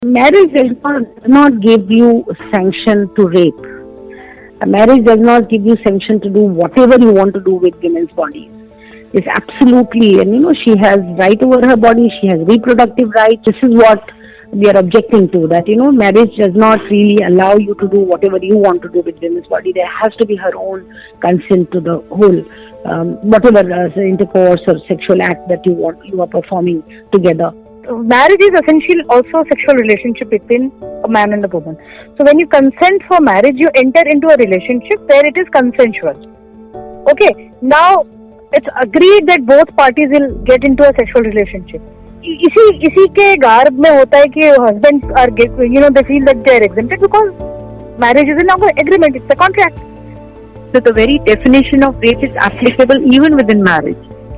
marriage does not give you sanction to rape. A marriage does not give you sanction to do whatever you want to do with women's bodies. It's absolutely, and she has right over her body, she has reproductive rights. This is what we are objecting to, that marriage does not really allow you to do whatever you want to do with women's body. There has to be her own consent to the whole whatever intercourse or sexual act that you are performing together. Marriage is essentially also a sexual relationship between a man and a woman. So when you consent for marriage, you enter into a relationship where it is consensual. Okay, now it's agreed that both parties will get into a sexual relationship. इसी के garb में होता है कि husbands are they feel that they are exempted because marriage is an agreement, it's a contract. So the very definition of rape is applicable even within marriage.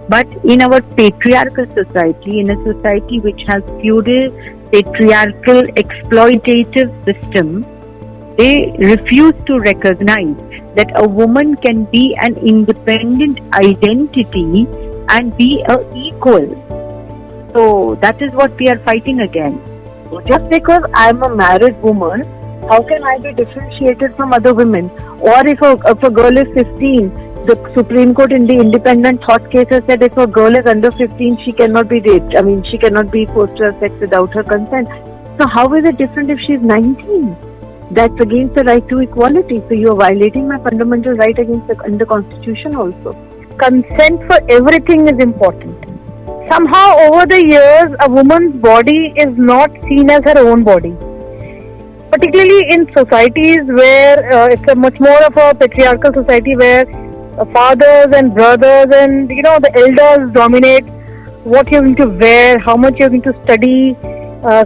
But in our patriarchal society, in a society which has feudal, patriarchal, exploitative system, they refuse to recognize that a woman can be an independent identity and be an equal. So that is what we are fighting against. Just because I am a married woman, how can I be differentiated from other women? Or if a girl is 15, the Supreme Court in the independent thought case has said if a girl is under 15, she cannot be raped. She cannot be forced to have sex without her consent. So how is it different if she is 19? That's against the right to equality. So you are violating my fundamental right against in the Constitution also. Consent for everything is important. Somehow over the years, a woman's body is not seen as her own body. Particularly in societies where it's a much more of a patriarchal society where fathers and brothers and the elders dominate what you're going to wear, how much you're going to study,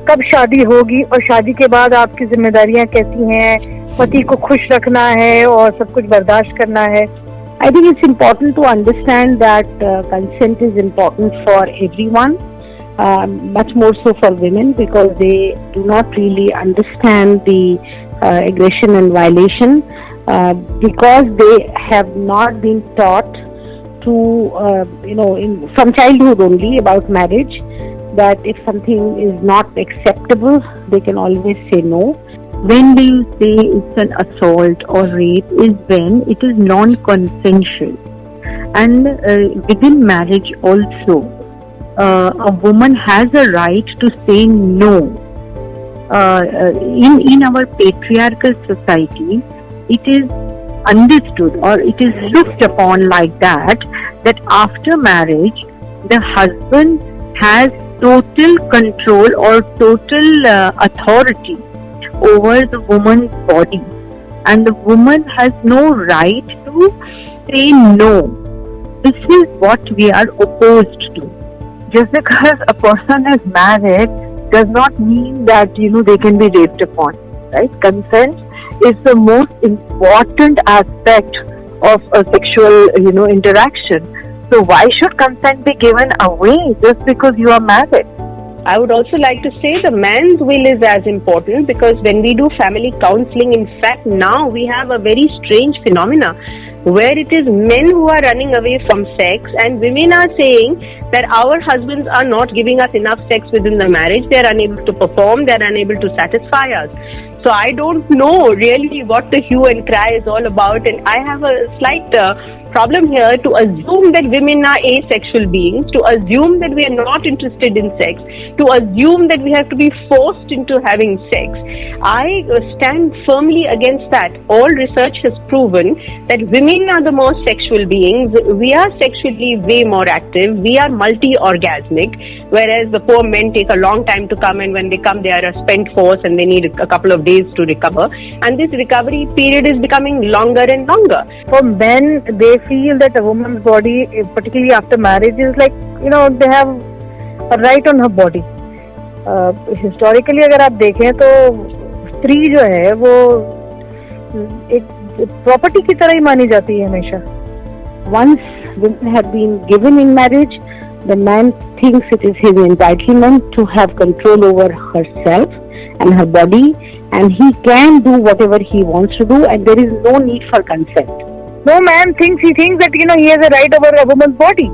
कब शादी होगी और शादी के बाद आपकी जिम्मेदारियां कैसी हैं, पति को खुश रखना है और सब कुछ बर्दाश्त करना है. I think it's important to understand that consent is important for everyone, much more so for women, because they do not really understand the aggression and violation because they have not been taught to, from childhood only about marriage, that if something is not acceptable, they can always say no. When we say it's an assault or rape is when it is non-consensual. And within marriage also, a woman has a right to say no. In our patriarchal society, it is understood or it is looked upon like that after marriage, the husband has total control or total authority over the woman's body, and the woman has no right to say no. This is what we are opposed to. Just because a person is married does not mean that they can be raped upon, right? Consent is the most important aspect of a sexual interaction. So why should consent be given away just because you are married? I would also like to say the man's will is as important, because when we do family counseling, in fact, now we have a very strange phenomena where it is men who are running away from sex and women are saying that our husbands are not giving us enough sex within the marriage, they are unable to perform, they are unable to satisfy us. So I don't know really what the hue and cry is all about, and I have a slight problem here to assume that women are asexual beings, to assume that we are not interested in sex, to assume that we have to be forced into having sex. I stand firmly against that. All research has proven that women are the most sexual beings. We are sexually way more active. We are multi-orgasmic, whereas the poor men take a long time to come, and when they come, they are a spent force and they need a couple of days to recover. And this recovery period is becoming longer and longer. For men, they feel that a woman's body, particularly after marriage, is like, they have a right on her body. Historically, अगर आप देखें तो स्त्री जो है वो एक property की तरह ही मानी जाती है हमेशा. Once women have been given in marriage, the man thinks it is his entitlement to have control over herself and her body, and he can do whatever he wants to do, and there is no need for consent. No man thinks that he has a right over a woman's body.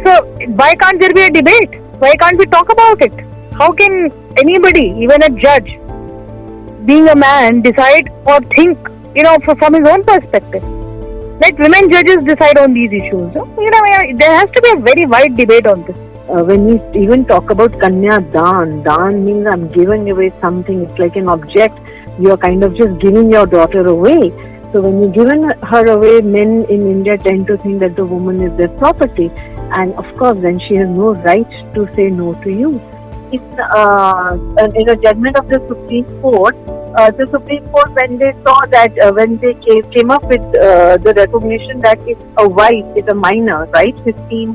So why can't there be a debate? Why can't we talk about it? How can anybody, even a judge, being a man, decide or think, from his own perspective. Let women judges decide on these issues. There has to be a very wide debate on this. When we even talk about Kanya Dan means I'm giving away something. It's like an object. You're kind of just giving your daughter away. So when you're giving her away, men in India tend to think that the woman is their property. And of course, then she has no right to say no to you. In a judgment of the Supreme Court, when they saw that, when they came up with the recognition that if a wife is a minor, right, 15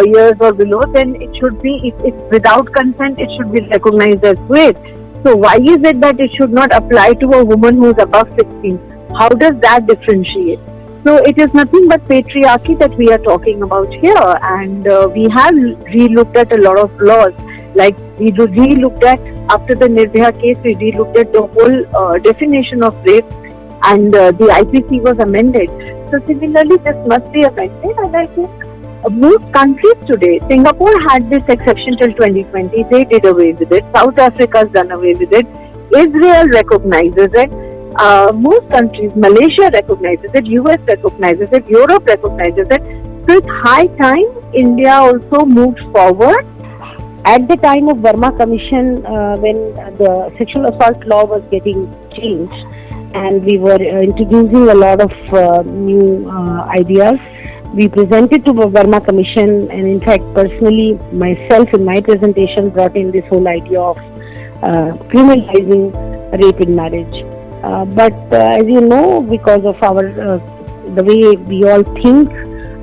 years or below, then it should be, if without consent, it should be recognized as rape. So why is it that it should not apply to a woman who is above 16? How does that differentiate? So it is nothing but patriarchy that we are talking about here, and we have re-looked at a lot of laws. Like we re-looked at, after the Nirbhaya case, we re-looked at the whole definition of rape, and the IPC was amended. So similarly, this must be amended, and I think most countries today, Singapore had this exception till 2020, they did away with it. South Africa has done away with it. Israel recognizes it. Most countries, Malaysia recognizes it, US recognizes it, Europe recognizes it. So it's high time India also moves forward. At the time of Burma Commission, when the sexual assault law was getting changed and we were introducing a lot of new ideas, we presented to the Burma Commission, and in fact personally myself in my presentation brought in this whole idea of criminalizing rape in marriage. But as you know, because of the way we all think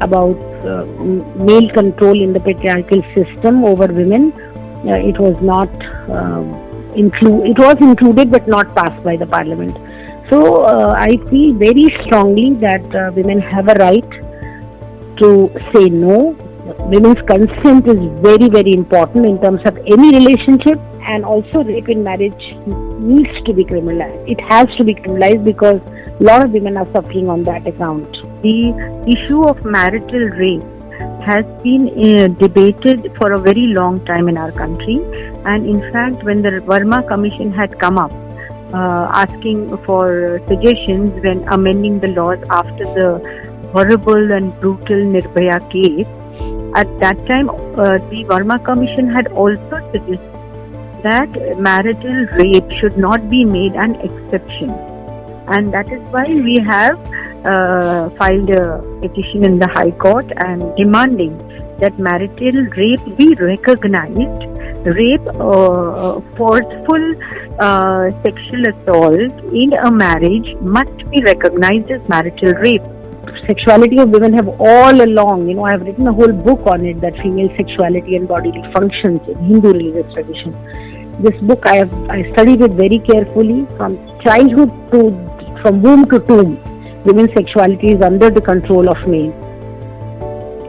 about male control in the patriarchal system over women, it was not it was included but not passed by the parliament. So I feel very strongly that women have a right to say no. Women's consent is very, very important in terms of any relationship, and also rape in marriage needs to be criminalized. It has to be criminalized because a lot of women are suffering on that account. The issue of marital rape has been debated for a very long time in our country, and in fact when the Burma Commission had come up asking for suggestions when amending the laws after the horrible and brutal Nirbhaya case, at that time the Burma Commission had also suggested that marital rape should not be made an exception, and that is why we have filed a petition in the High Court and demanding that marital rape be recognized. Rape, forceful sexual assault in a marriage must be recognized as marital rape. Sexuality of women have all along, I have written a whole book on it, that female sexuality and bodily functions in Hindu religious tradition. This book I studied it very carefully from childhood from womb to tomb. Women's sexuality is under the control of men,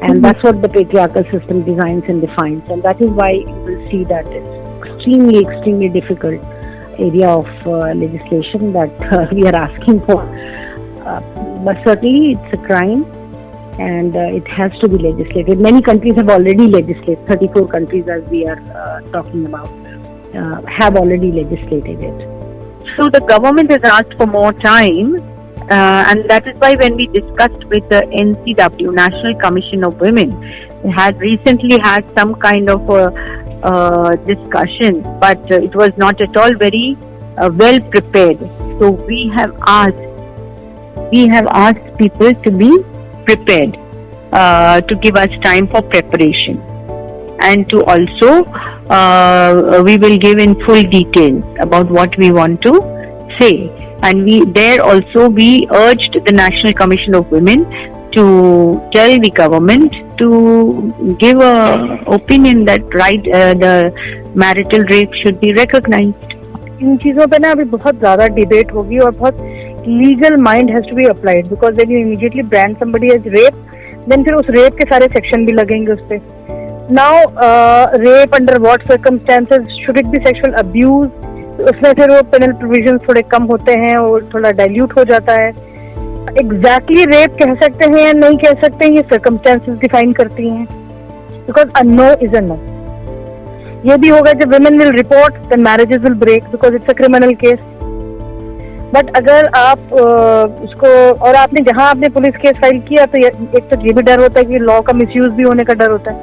and that's what the patriarchal system designs and defines, and that is why you will see that it's extremely difficult area of legislation that we are asking for. But certainly it's a crime, and it has to be legislated. Many countries have already legislated. 34 countries, as we are talking about, have already legislated it. So the government has asked for more time, and that is why when we discussed with the NCW, National Commission of Women, we had recently had some kind of a discussion, but it was not at all very well prepared. So we have asked people to be prepared, to give us time for preparation, and to also we will give in full details about what we want to say. And we urged the National Commission of Women to tell the government to give a opinion that the marital rape should be recognized. इन चीजों पे ना अभी बहुत ज्यादा debate होगी और बहुत legal mind has to be applied, because when you immediately brand somebody as rape, then फिर उस rape के सारे section भी लगेंगे उस पे. Now rape under what circumstances, should it be sexual abuse, उसमें फिर वो penal provisions थोड़े कम होते हैं और थोड़ा dilute हो जाता है. Exactly rape कह सकते हैं या नहीं कह सकते हैं, ये circumstances define करती हैं, because a no is a no. ये भी होगा जब women will report, then marriages will break because it's a criminal case. But अगर आप उसको और आपने जहाँ आपने पुलिस केस फाइल किया तो एक तो ये भी डर होता है कि लॉ का मिसयूज भी होने का डर होता है.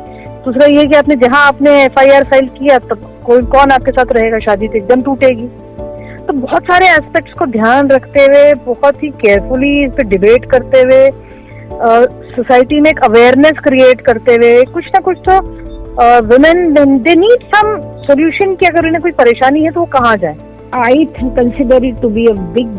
दूसरा ये कि आपने जहाँ आपने FIR फाइल किया तब कौन आपके साथ रहेगा, शादी तो एकदम टूटेगी. तो बहुत सारे एस्पेक्ट्स को ध्यान रखते हुए, बहुत ही केयरफुली इस पे डिबेट करते हुए, सोसाइटी में एक अवेयरनेस क्रिएट करते हुए कुछ ना कुछ तो women they need some solution कि अगर उन्हें कोई परेशानी है तो वो कहाँ जाए. I consider it to be a big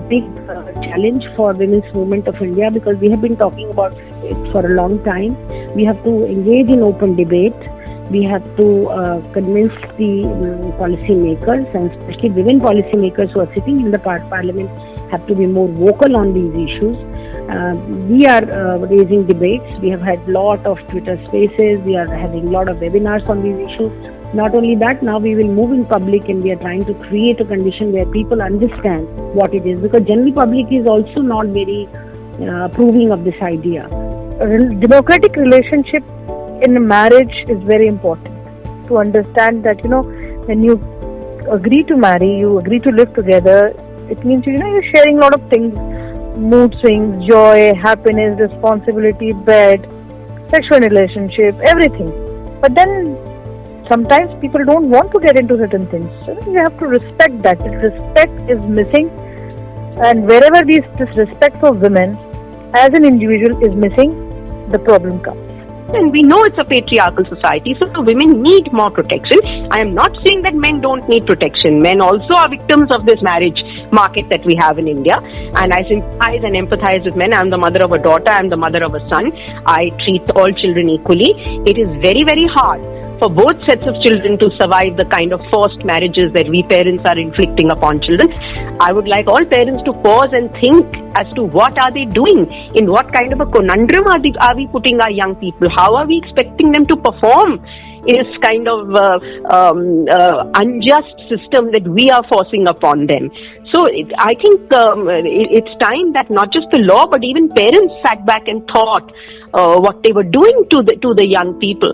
challenge for women's movement of India because we have been talking about it for a long time. We have to engage in open debate. We have to convince the policy makers, and especially women policy makers who are sitting in the parliament have to be more vocal on these issues. We are raising debates. We have had lot of Twitter spaces. We are having lot of webinars on these issues. Not only that, now we will move in public and we are trying to create a condition where people understand what it is, because general public is also not very approving of this idea. A democratic relationship in marriage is very important to understand that, when you agree to marry, you agree to live together, it means, you're sharing a lot of things, mood swings, joy, happiness, responsibility, bed, sexual relationship, everything. But then sometimes people don't want to get into certain things. So you have to respect that. If respect is missing, and wherever this respect for women as an individual is missing, the problem comes. And we know it's a patriarchal society, so the women need more protection. I am not saying that men don't need protection. Men also are victims of this marriage market that we have in India. And I sympathize and empathize with men. I am the mother of a daughter. I am the mother of a son. I treat all children equally. It is very, very hard for both sets of children to survive the kind of forced marriages that we parents are inflicting upon children. I would like all parents to pause and think as to what are they doing, in what kind of a conundrum are we putting our young people, how are we expecting them to perform in this kind of unjust system that we are forcing upon them. So I think it's time that not just the law but even parents sat back and thought what they were doing to the young people.